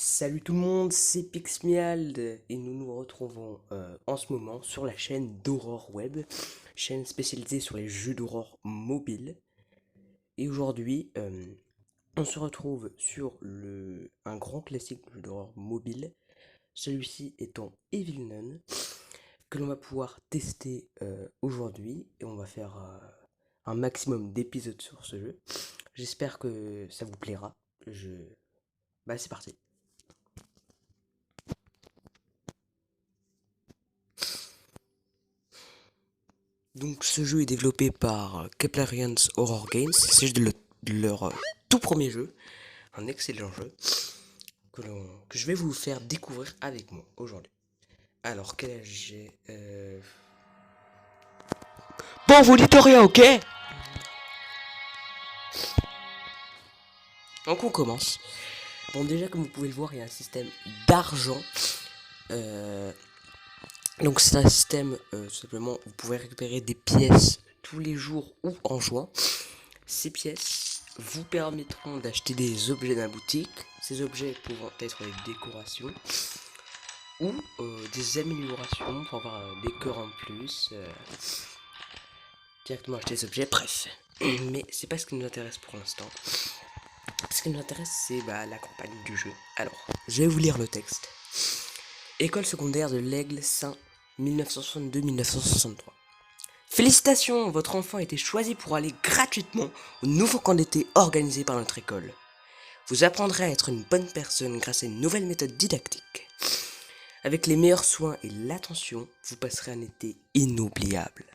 Salut tout le monde, c'est Pixmiald et nous nous retrouvons en ce moment sur la chaîne d'Aurore Web, chaîne spécialisée sur les jeux d'Aurore mobile. Et aujourd'hui, on se retrouve sur un grand classique de jeu d'Aurore mobile, celui-ci étant Evil Nun, que l'on va pouvoir tester aujourd'hui et on va faire un maximum d'épisodes sur ce jeu. J'espère que ça vous plaira. C'est parti. Donc ce jeu est développé par Keplerians Horror Games. Il s'agit de leur tout premier jeu, un excellent jeu que je vais vous faire découvrir avec moi aujourd'hui. Alors quel âge j'ai Bon, vous dites rien, ok? Donc on commence. Bon, déjà comme vous pouvez le voir, il y a un système d'argent. Euh, donc c'est un système, tout simplement, vous pouvez récupérer des pièces tous les jours ou en jouant. Ces pièces vous permettront d'acheter des objets dans la boutique, ces objets pouvant être des décorations ou des améliorations pour avoir des cœurs en plus, directement acheter des objets, bref. Mais c'est pas ce qui nous intéresse pour l'instant. Ce qui nous intéresse, c'est la campagne du jeu. Alors, je vais vous lire le texte. École secondaire de l'Aigle Saint 1962-1963. Félicitations, votre enfant a été choisi pour aller gratuitement au nouveau camp d'été organisé par notre école. Vous apprendrez à être une bonne personne grâce à une nouvelle méthode didactique. Avec les meilleurs soins et l'attention, vous passerez un été inoubliable.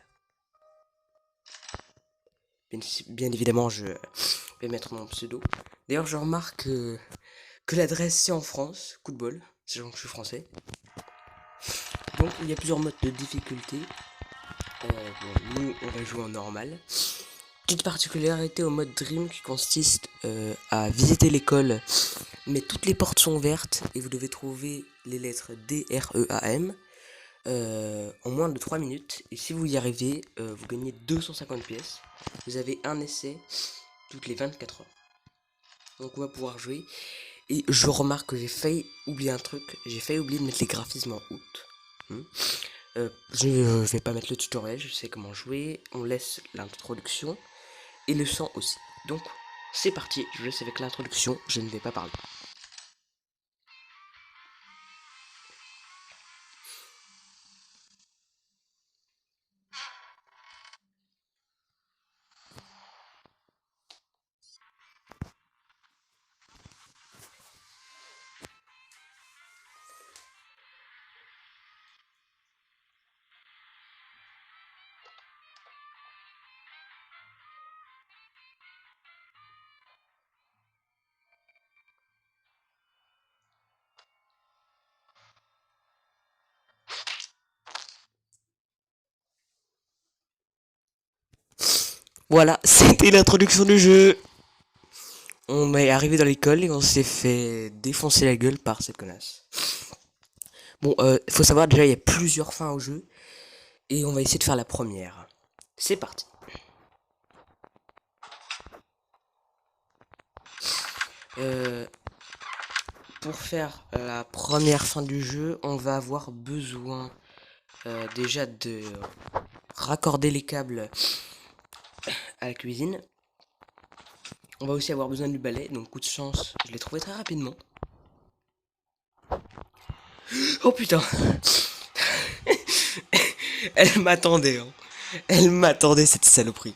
Bien évidemment, je vais mettre mon pseudo. D'ailleurs, je remarque que l'adresse c'est en France, coup de bol, sachant que je suis français. Donc, il y a plusieurs modes de difficulté. Nous, on va jouer en normal. Petite particularité au mode Dream qui consiste à visiter l'école, mais toutes les portes sont ouvertes et vous devez trouver les lettres D, R, E, A, M en moins de 3 minutes. Et si vous y arrivez, vous gagnez 250 pièces. Vous avez un essai toutes les 24 heures. Donc on va pouvoir jouer. Et je remarque que j'ai failli oublier un truc. J'ai failli oublier de mettre les graphismes en août. Je vais pas mettre le tutoriel, je sais comment jouer. On laisse l'introduction et le son aussi. Donc c'est parti, je laisse avec l'introduction, je ne vais pas parler. Voilà, c'était l'introduction du jeu. On est arrivé dans l'école et on s'est fait défoncer la gueule par cette connasse. Bon, faut savoir déjà il y a plusieurs fins au jeu et on va essayer de faire la première. C'est parti. Euh, pour faire la première fin du jeu, on va avoir besoin déjà de raccorder les câbles à la cuisine. On va aussi avoir besoin du balai, donc coup de chance, je l'ai trouvé très rapidement. Oh putain. Elle m'attendait, hein. Elle m'attendait cette saloperie.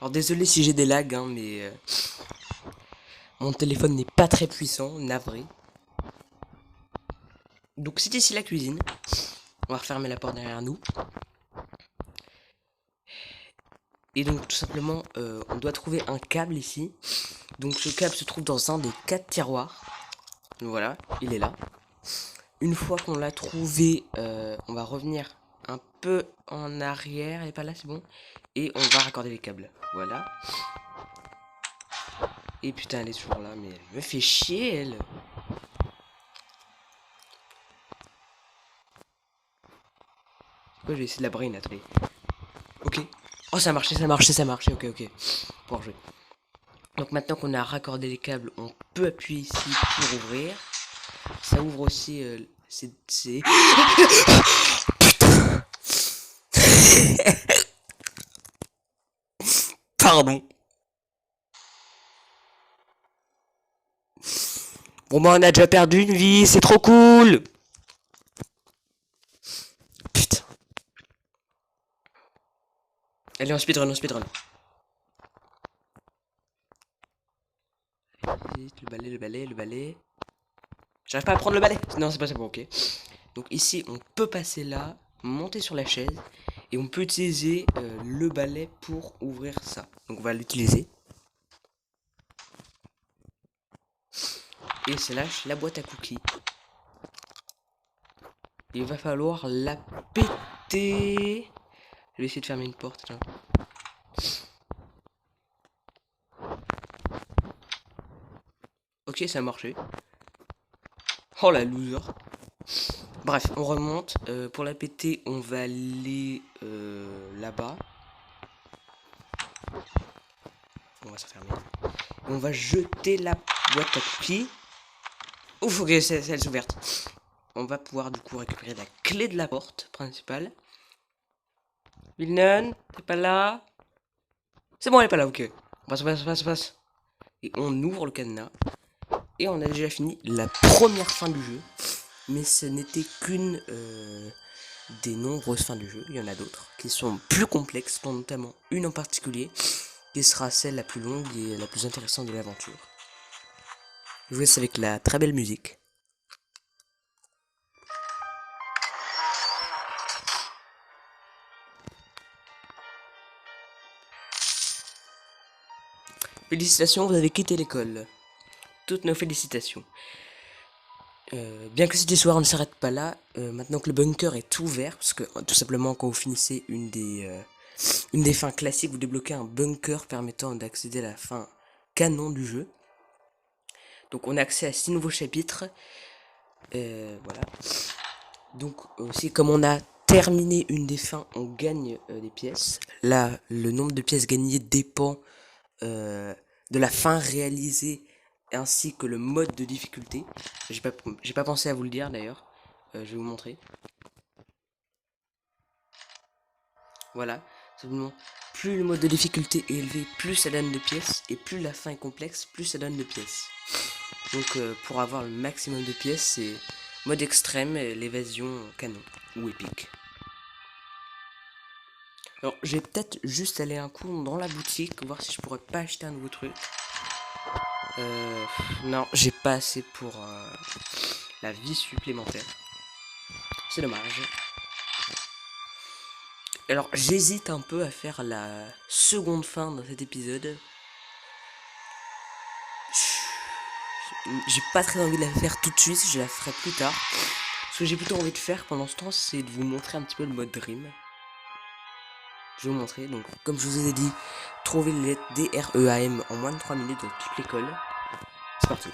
Alors désolé si j'ai des lags, hein, mais mon téléphone n'est pas très puissant, navré. Donc c'est ici la cuisine. On va refermer la porte derrière nous. Et donc tout simplement, on doit trouver un câble ici. Donc ce câble se trouve dans un des 4 tiroirs. Donc voilà, il est là. Une fois qu'on l'a trouvé, on va revenir un peu en arrière. Elle est pas là, c'est bon. Et on va raccorder les câbles. Voilà. Et putain, elle est toujours là, mais elle me fait chier, elle. Pourquoi je vais essayer de la brain, attendez. Ok. Oh, ça a marché, ça a marché, ça a marché. Ok, ok. Pour jouer. Donc maintenant qu'on a raccordé les câbles, on peut appuyer ici pour ouvrir. Ça ouvre aussi c'est... Pardon. Bon bah on a déjà perdu une vie, c'est trop cool. Putain. Allez, on speedrun, on speedrun. Le balai, le balai, le balai. J'arrive pas à prendre le balai. Non, c'est pas ça, bon, ok. Donc ici, on peut passer là, monter sur la chaise, et on peut utiliser le balai pour ouvrir ça. Donc on va l'utiliser. Et c'est là la boîte à cookies. Il va falloir la péter. Je vais essayer de fermer une porte là. Ok, ça a marché. Oh la loser. Bref, on remonte. Pour la péter, on va aller là-bas. On va se fermer. On va jeter la boîte à cookies. Ouf, ok, c'est ouverte. On va pouvoir du coup récupérer la clé de la porte principale. Vilnon, t'es pas là? C'est bon, elle est pas là, ok. Passe. Et on ouvre le cadenas. Et on a déjà fini la première fin du jeu. Mais ce n'était qu'une des nombreuses fins du jeu. Il y en a d'autres qui sont plus complexes, dont notamment une en particulier, qui sera celle la plus longue et la plus intéressante de l'aventure. Je vous laisse avec la très belle musique. Félicitations, vous avez quitté l'école. Toutes nos félicitations. Bien que cette histoire ne s'arrête pas là, maintenant que le bunker est ouvert, parce que tout simplement quand vous finissez une des fins classiques, vous débloquez un bunker permettant d'accéder à la fin canon du jeu. Donc on a accès à 6 nouveaux chapitres. Voilà. Donc aussi comme on a terminé une des fins, on gagne des pièces. Là, le nombre de pièces gagnées dépend de la fin réalisée ainsi que le mode de difficulté. J'ai pas pensé à vous le dire d'ailleurs. Je vais vous montrer. Voilà. Simplement, plus le mode de difficulté est élevé, plus ça donne de pièces. Et plus la fin est complexe, plus ça donne de pièces. Donc pour avoir le maximum de pièces, c'est mode extrême, l'évasion canon ou épique. Alors je vais peut-être juste aller un coup dans la boutique, voir si je pourrais pas acheter un nouveau truc. Non, j'ai pas assez pour la vie supplémentaire. C'est dommage. Alors j'hésite un peu à faire la seconde fin dans cet épisode. J'ai pas très envie de la faire tout de suite, je la ferai plus tard. Ce que j'ai plutôt envie de faire pendant ce temps, c'est de vous montrer un petit peu le mode Dream. Je vais vous montrer, donc comme je vous ai dit, trouvez les lettres DREAM en moins de 3 minutes dans toute l'école. C'est parti.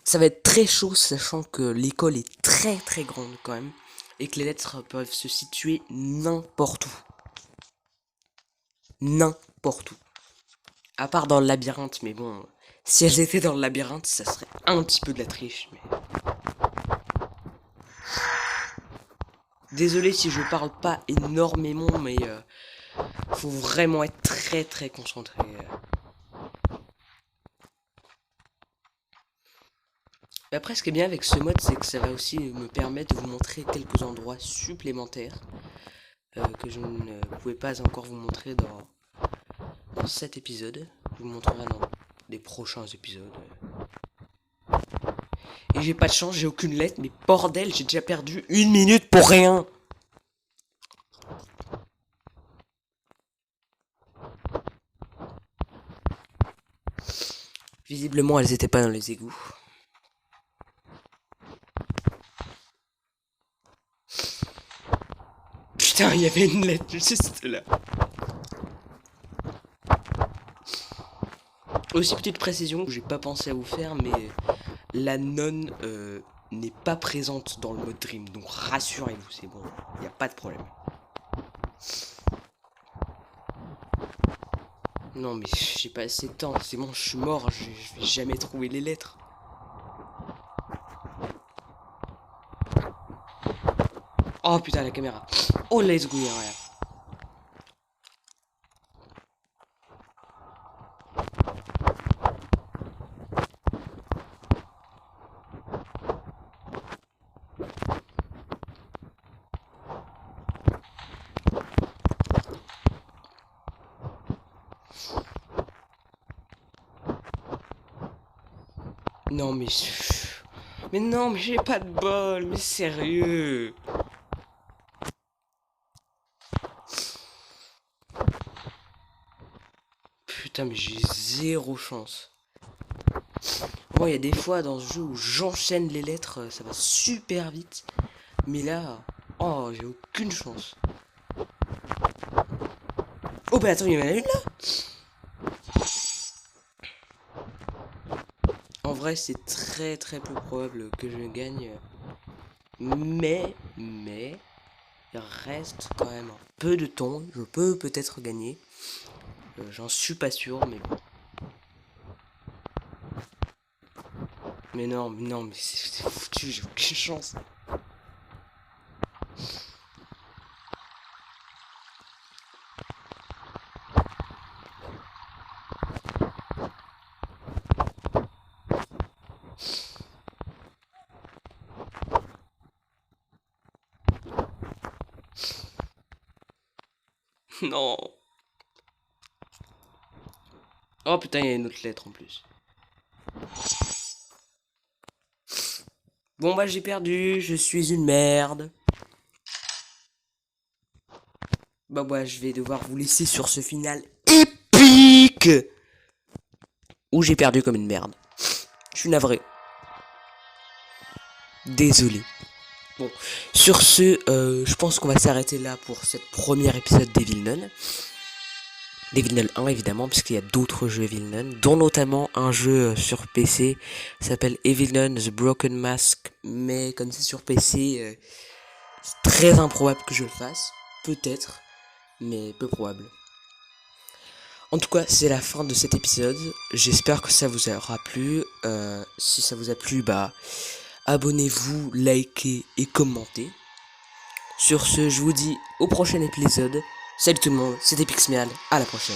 Ça va être très chaud, sachant que l'école est très très grande quand même, et que les lettres peuvent se situer n'importe où. N'importe où. À part dans le labyrinthe, mais bon, si elles étaient dans le labyrinthe, ça serait un petit peu de la triche, mais... Désolé si je parle pas énormément, mais faut vraiment être très très concentré. Mais après, ce qui est bien avec ce mode, c'est que ça va aussi me permettre de vous montrer quelques endroits supplémentaires que je ne pouvais pas encore vous montrer dans cet épisode. Je vous montrerai dans des prochains épisodes. Et j'ai pas de chance, j'ai aucune lettre, mais bordel, j'ai déjà perdu 1 minute pour rien. Visiblement, elles étaient pas dans les égouts. Putain, il y avait une lettre juste là. Aussi, petite précision que j'ai pas pensé à vous faire, mais la nonne n'est pas présente dans le mode Dream. Donc rassurez-vous, c'est bon, il n'y a pas de problème. Non mais j'ai pas assez de temps, c'est bon, je suis mort, je vais jamais trouver les lettres. Oh putain la caméra. Oh let's go, voilà. Non mais... Mais non mais j'ai pas de bol, mais sérieux. Putain mais j'ai zéro chance. Bon il y a des fois dans ce jeu où j'enchaîne les lettres, ça va super vite. Mais là... Oh j'ai aucune chance. Oh bah attends, il y en a une là. En vrai c'est très très peu probable que je gagne. Mais... Il reste quand même un peu de temps. Je peux peut-être gagner. J'en suis pas sûr, mais bon. Mais non, mais c'est foutu, j'ai aucune chance. Non. Oh putain, il y a une autre lettre en plus. Bon bah j'ai perdu, je suis une merde. Bah je vais devoir vous laisser sur ce final épique où j'ai perdu comme une merde. Je suis navré. Désolé. Bon, sur ce, je pense qu'on va s'arrêter là pour cette première épisode d'Evil Nun. Devil Nun 1 évidemment, puisqu'il y a d'autres jeux Evil Nun, dont notamment un jeu sur PC s'appelle Evil Nun The Broken Mask, mais comme c'est sur PC, c'est très improbable que je le fasse, peut-être, mais peu probable. En tout cas, c'est la fin de cet épisode, j'espère que ça vous aura plu, si ça vous a plu, bah, abonnez-vous, likez et commentez. Sur ce, je vous dis au prochain épisode, salut tout le monde, c'était Pixmial, à la prochaine.